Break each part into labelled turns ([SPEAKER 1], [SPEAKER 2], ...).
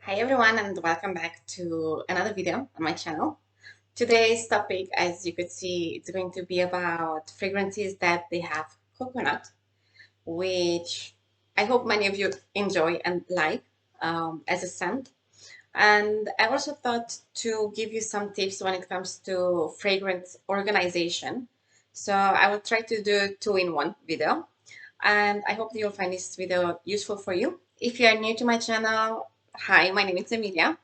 [SPEAKER 1] Hi everyone and welcome back to another video on my channel. Today's topic, as you could see, it's going to be about fragrances that they have coconut, which I hope many of you enjoy and like as a scent. And I also thought to give you some tips when it comes to fragrance organization. So I will try to do two-in-one video, and I hope that you'll find this video useful for you. If you are new to my channel, hi, my name is Emilia.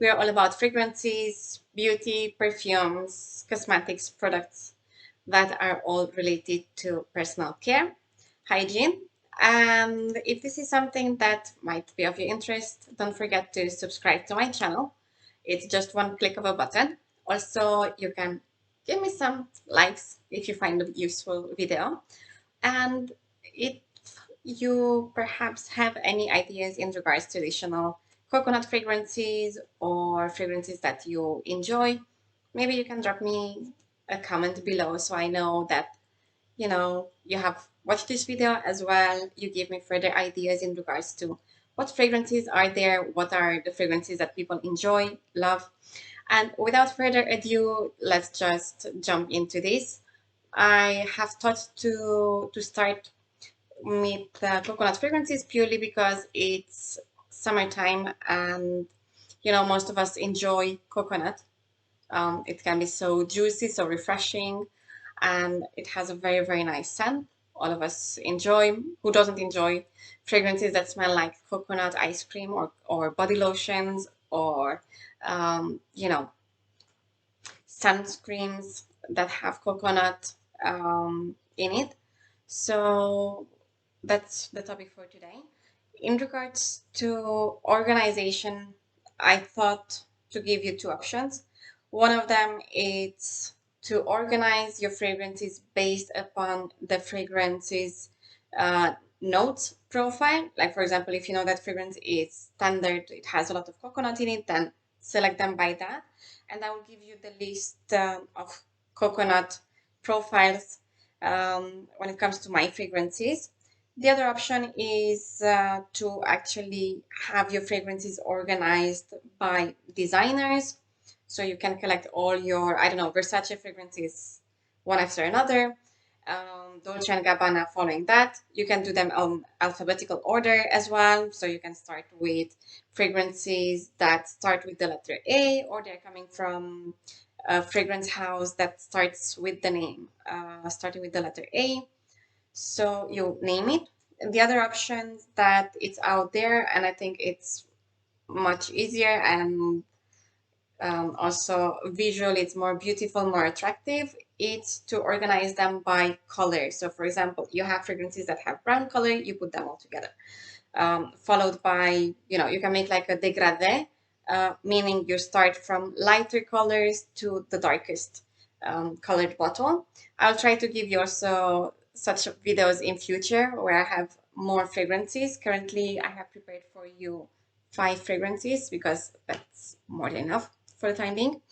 [SPEAKER 1] We are all about fragrances, beauty, perfumes, cosmetics, products that are all related to personal care, hygiene. And if this is something that might be of your interest, don't forget to subscribe to my channel. It's just one click of a button. Also, you can give me some likes if you find a useful video. And if you perhaps have any ideas in regards to additional coconut fragrances or fragrances that you enjoy, maybe you can drop me a comment below so I know that you have watched this video as well. You give me further ideas in regards to what fragrances are there, what are the fragrances that people enjoy, love. And without further ado, let's just jump into this. I have thought to start with coconut fragrances purely because it's summertime and most of us enjoy coconut. It can be so juicy, so refreshing, and it has a very, very nice scent. All of us enjoy. Who doesn't enjoy fragrances that smell like coconut ice cream or body lotions or, um, you know, sunscreens that have coconut in it? So that's the topic for today. In regards to organization, I thought to give you two options. One of them is to organize your fragrances based upon the fragrances notes profile. Like, for example, if you know that fragrance is standard, it has a lot of coconut in it, then select them by that. And I will give you the list of coconut profiles when it comes to my fragrances. The other option is to actually have your fragrances organized by designers. So you can collect all your, I don't know, Versace fragrances one after another, Dolce and Gabbana following that. You can do them on alphabetical order as well. So you can start with fragrances that start with the letter A, or they're coming from a fragrance house that starts with the name, starting with the letter A. So you name it. The other option that it's out there, and I think it's much easier and also visually it's more beautiful, more attractive. It's to organize them by color. So for example, you have fragrances that have brown color, you put them all together. Followed by, you can make like a dégradé, meaning you start from lighter colors to the darkest colored bottle. I'll try to give you also such videos in future where I have more fragrances. Currently, I have prepared for you 5 fragrances because that's more than enough for the time being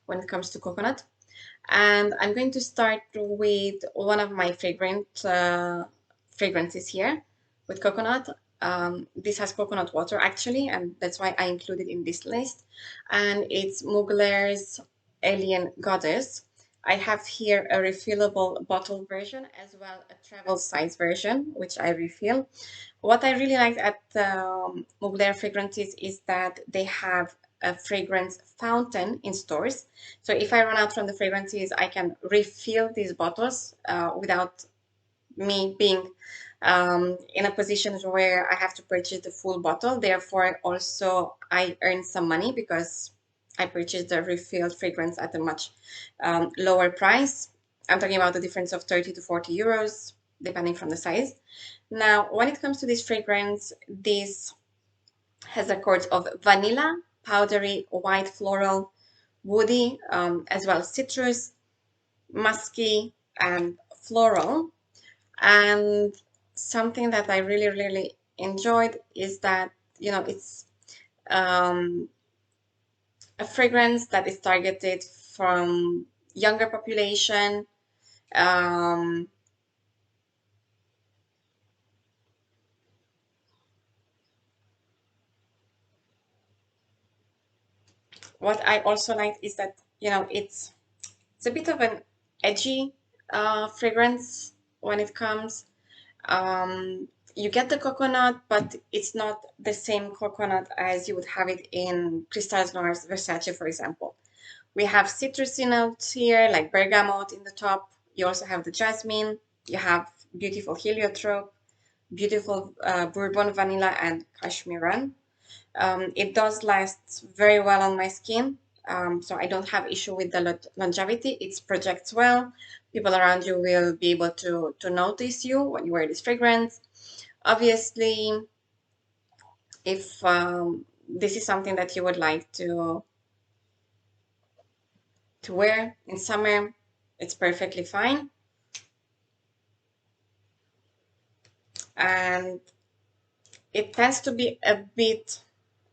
[SPEAKER 1] when it comes to coconut. And I'm going to start with one of my fragrances here with coconut. This has coconut water actually, and that's why I included in this list. And it's Mugler's Alien Goddess. I have here a refillable bottle version as well a travel size version, which I refill. What I really like at Mugler fragrances is that they have a fragrance fountain in stores. So if I run out from the fragrances, I can refill these bottles without me being in a position where I have to purchase the full bottle. Therefore, also I earn some money because I purchased the refilled fragrance at a much lower price. I'm talking about the difference of 30 to 40 euros, depending from the size. Now, when it comes to this fragrance, this has accords of vanilla, powdery, white floral, woody, as well as citrus, musky, and floral. And something that I really, really enjoyed is that, it's um, a fragrance that is targeted from younger population. Um, what I also like is that, it's a bit of an edgy fragrance when it comes. You get the coconut, but it's not the same coconut as you would have it in Cristal Noir's Versace, for example. We have citrusy notes here, like bergamot in the top. You also have the jasmine. You have beautiful heliotrope, beautiful bourbon vanilla, and cashmeran. It does last very well on my skin, so I don't have issue with the longevity. It projects well. People around you will be able to notice you when you wear this fragrance. Obviously, if this is something that you would like to wear in summer, it's perfectly fine. And it tends to be a bit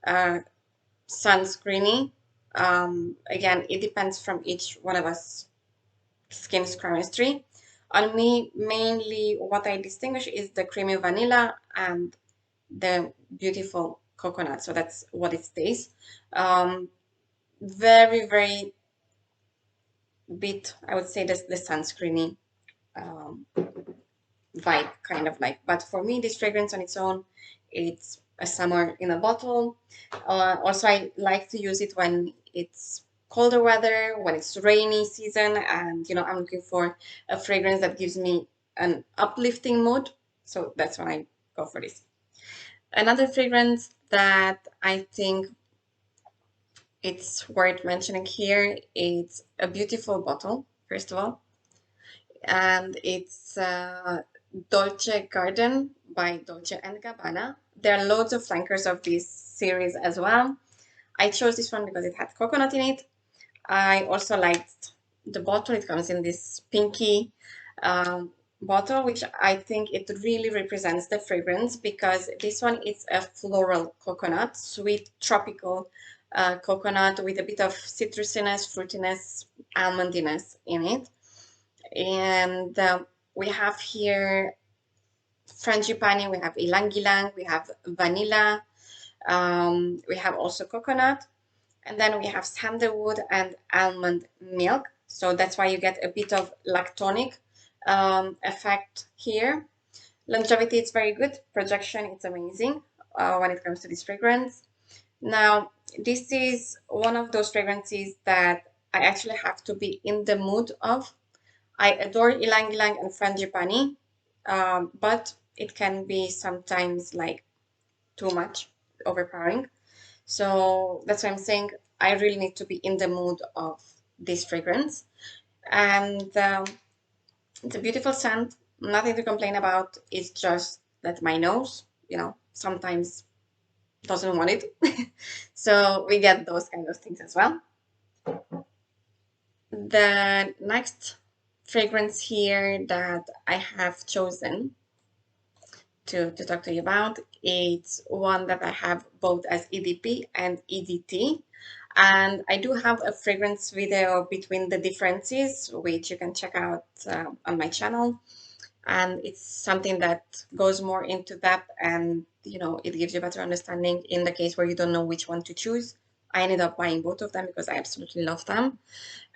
[SPEAKER 1] uh, sunscreeny. Again, it depends from each one of us skin's chemistry. On me, mainly what I distinguish is the creamy vanilla and the beautiful coconut. So that's what it stays. Very, very bit, I would say, the sunscreeny um, vibe, kind of like. But for me, this fragrance on its own, it's a summer in a bottle. Also, I like to use it when it's colder weather, when it's rainy season, and I'm looking for a fragrance that gives me an uplifting mood. So that's when I go for this. Another fragrance that I think it's worth mentioning here, it's a beautiful bottle, first of all, and it's Dolce Garden by Dolce& and Gabbana. There are loads of flankers of this series as well. I chose this one because it had coconut in it. I also liked the bottle. It comes in this pinky bottle, which I think it really represents the fragrance, because this one is a floral coconut, sweet tropical coconut with a bit of citrusiness, fruitiness, almondiness in it. And we have here frangipani, we have ylang ylang, we have vanilla, we have also coconut, and then we have sandalwood and almond milk. So that's why you get a bit of lactonic effect here. Longevity, it's very good. Projection, it's amazing when it comes to this fragrance. Now, this is one of those fragrances that I actually have to be in the mood of. I adore ylang ylang and frangipani, but it can be sometimes like too much, overpowering. So that's why I'm saying I really need to be in the mood of this fragrance. And it's a beautiful scent, nothing to complain about. It's just that my nose, sometimes doesn't want it. So we get those kind of things as well. The next fragrance here that I have chosen to talk to you about, it's one that I have both as EDP and EDT. And I do have a fragrance video between the differences, which you can check out on my channel. And it's something that goes more into depth, and it gives you better understanding in the case where you don't know which one to choose. I ended up buying both of them because I absolutely love them.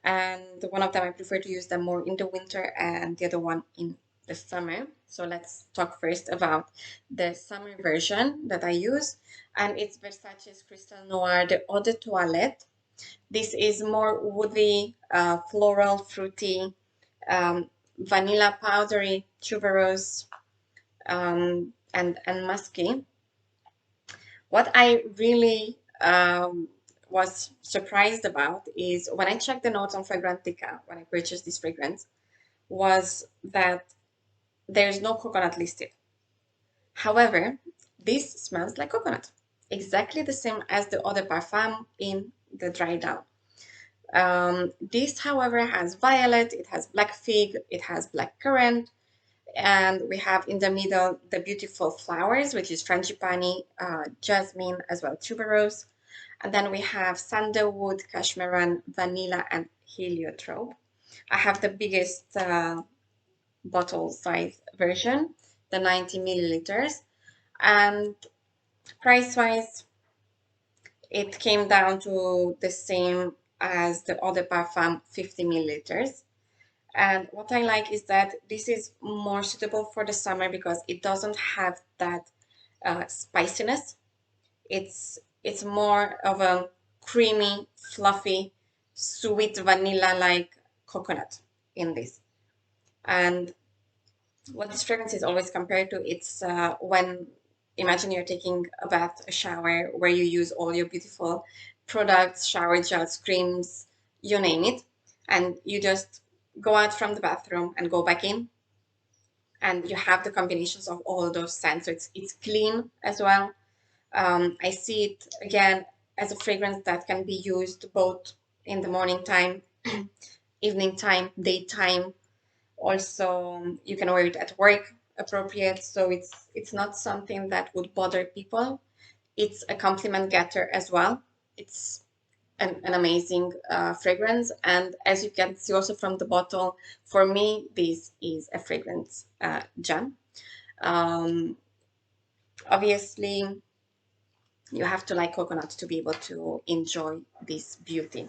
[SPEAKER 1] And one of them I prefer to use them more in the winter, and the other one in the summer. So let's talk first about the summer version that I use, and it's Versace's Cristal Noir de Eau de Toilette. This is more woody, floral, fruity, vanilla powdery, tuberose, and musky. What I really was surprised about is when I checked the notes on Fragrantica when I purchased this fragrance, was that there's no coconut listed. However, this smells like coconut, exactly the same as the Eau de Parfum in the dry down. This, however, has violet, it has black fig, it has black currant, and we have in the middle the beautiful flowers, which is frangipani, jasmine, as well tuberose. And then we have sandalwood, cashmeran, vanilla, and heliotrope. I have the biggest bottle size version, the 90 milliliters. And price wise, It came down to the same as the Eau de Parfum 50 milliliters. And what I like is that this is more suitable for the summer because it doesn't have that spiciness. It's more of a creamy, fluffy, sweet vanilla-like coconut in this. And what this fragrance is always compared to, it's when, imagine you're taking a bath, a shower, where you use all your beautiful products, shower gels, creams, you name it, and you just go out from the bathroom and go back in, and you have the combinations of all those scents. So it's clean as well. I see it again as a fragrance that can be used both in the morning time, evening time, daytime. Also, you can wear it at work, appropriate. So it's not something that would bother people. It's a compliment getter as well. It's an amazing fragrance. And as you can see also from the bottle, for me, this is a fragrance gem. Um, Obviously, you have to like coconut to be able to enjoy this beauty.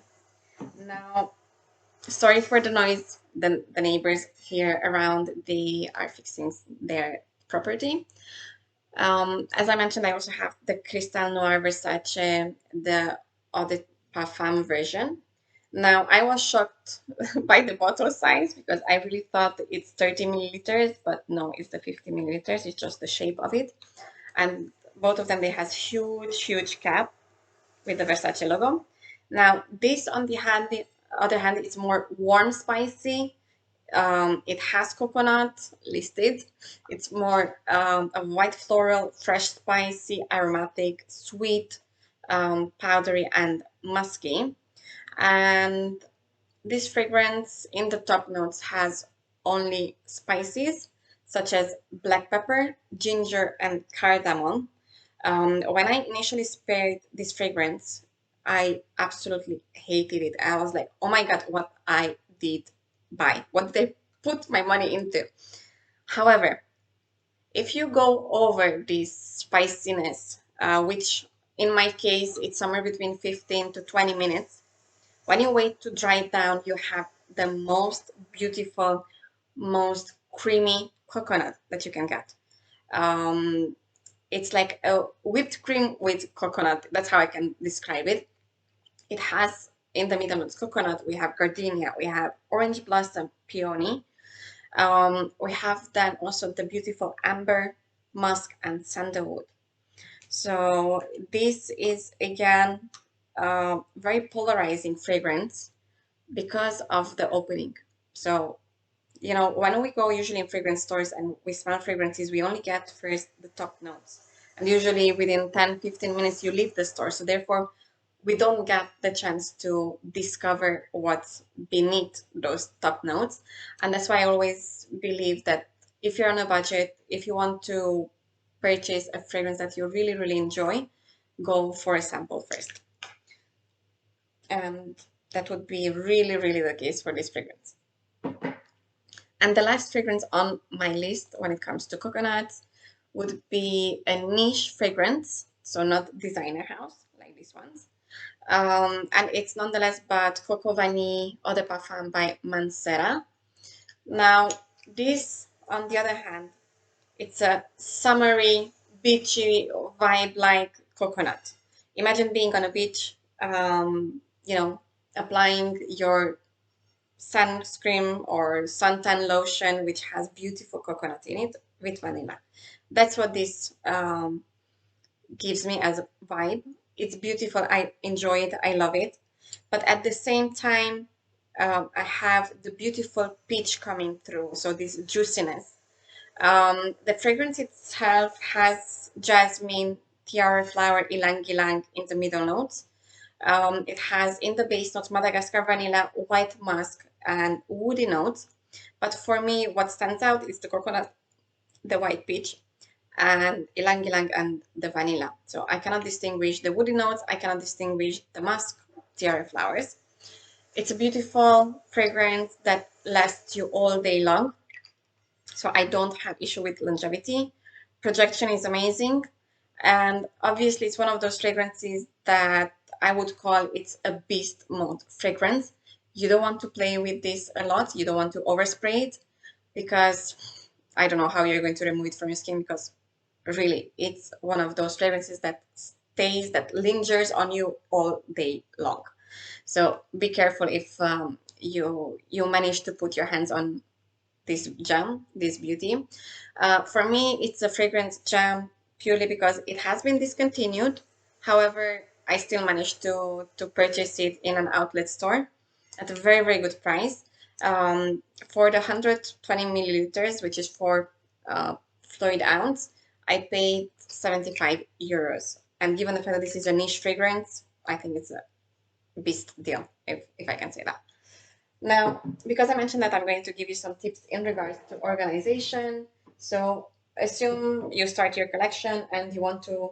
[SPEAKER 1] Now, sorry for the noise. The neighbors here around, they are fixing their property. As I mentioned, I also have the Cristal Noir Versace, the Eau de Parfum version. Now, I was shocked by the bottle size because I really thought it's 30 milliliters, but no, it's the 50 milliliters. It's just the shape of it. And both of them, they has huge cap with the Versace logo. Now, this on the other hand, it's more warm spicy. It has coconut listed. It's more a white floral, fresh, spicy, aromatic, sweet, powdery, and musky. And this fragrance in the top notes has only spices such as black pepper, ginger, and cardamom. When I initially sprayed this fragrance, I absolutely hated it. I was like, oh my God, what I did buy, what did I put my money into? However, if you go over this spiciness, which in my case, it's somewhere between 15 to 20 minutes, when you wait to dry it down, you have the most beautiful, most creamy coconut that you can get. Um, it's like a whipped cream with coconut. That's how I can describe it. It has in the middle notes coconut. We have gardenia. We have orange blossom, peony. We have then also the beautiful amber, musk, and sandalwood. So this is again a very polarizing fragrance because of the opening. So, you know, when we go usually in fragrance stores and we smell fragrances, we only get first the top notes. And usually within 10-15 minutes, you leave the store. So therefore, we don't get the chance to discover what's beneath those top notes. And that's why I always believe that if you're on a budget, if you want to purchase a fragrance that you really enjoy, go for a sample first. And that would be really the case for this fragrance. And the last fragrance on my list when it comes to coconuts would be a niche fragrance, so not designer house like these ones. And it's nonetheless but Cocovani Eau de Parfum by Mancera. Now, this, on the other hand, it's a summery, beachy vibe like coconut. Imagine being on a beach, you know, applying your sunscreen or suntan lotion, which has beautiful coconut in it with vanilla. That's what this gives me as a vibe. It's beautiful. I enjoy it. I love it. But at the same time, I have the beautiful peach coming through. So this juiciness. The fragrance itself has jasmine, tiara flower, ylang ylang in the middle notes. It has in the base notes Madagascar vanilla, white musk, and woody notes. But for me, what stands out is the coconut, the white peach, and ylang ylang and the vanilla. So I cannot distinguish the woody notes. I cannot distinguish the musk, tiara flowers. It's a beautiful fragrance that lasts you all day long. So I don't have issue with longevity. Projection is amazing. And obviously it's one of those fragrances that I would call it's a beast mode fragrance. You don't want to play with this a lot. You don't want to overspray it, because I don't know how you're going to remove it from your skin, because really it's one of those fragrances that stays, that lingers on you all day long. So be careful if you manage to put your hands on this gem, this beauty. For me, it's a fragrance gem purely because it has been discontinued. However, I still managed to purchase it in an outlet store at a very, very good price. For the 120 milliliters, which is 4 fluid ounce, I paid 75 euros. And given the fact that this is a niche fragrance, I think it's a beast deal, if I can say that. Now, because I mentioned that I'm going to give you some tips in regards to organization. So assume you start your collection and you want to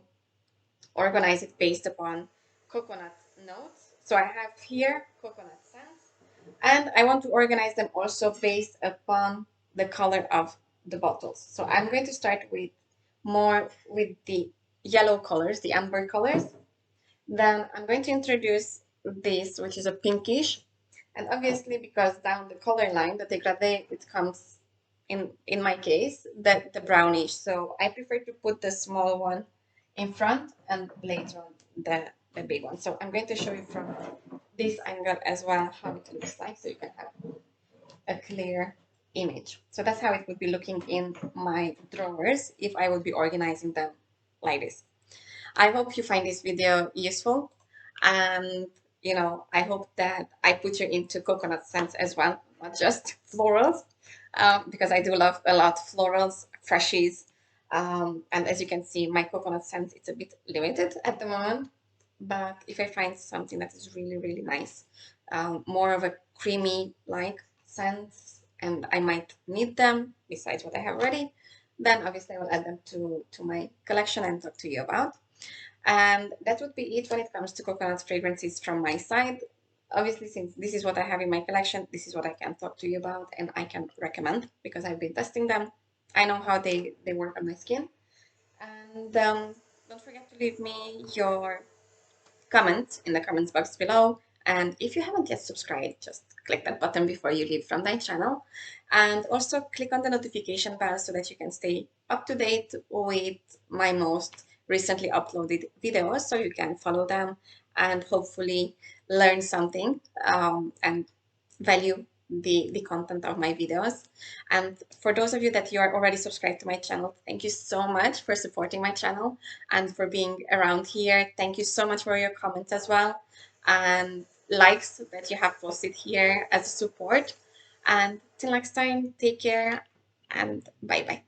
[SPEAKER 1] organize it based upon coconut notes. So I have here coconut scents, and I want to organize them also based upon the color of the bottles. So I'm going to start with more with the yellow colors, the amber colors. Then I'm going to introduce this, which is a pinkish. And obviously, because down the color line, the degradé, it comes in my case, that the brownish. So I prefer to put the small one in front and later on the big one. So I'm going to show you from this angle as well how it looks like, so you can have a clear image. So that's how it would be looking in my drawers if I would be organizing them like this. I hope you find this video useful, and I hope that I put you into coconut scents as well, not just florals, because I do love a lot florals, freshies, and as you can see, my coconut scent, it's a bit limited at the moment, but if I find something that is really, really nice, more of a creamy like scents, and I might need them besides what I have already, then obviously I will add them to my collection and talk to you about. And that would be it when it comes to coconut fragrances from my side. Obviously, since this is what I have in my collection, this is what I can talk to you about and I can recommend because I've been testing them. I know how they work on my skin. And don't forget to leave me your comment in the comments box below. And if you haven't yet subscribed, just click that button before you leave from my channel. And also click on the notification bell so that you can stay up to date with my most recently uploaded videos, so you can follow them and hopefully learn something and value the content of my videos. And for those of you that you are already subscribed to my channel, thank you so much for supporting my channel and for being around here. Thank you so much for your comments as well, and likes that you have posted here as support. And till next time, take care and bye bye.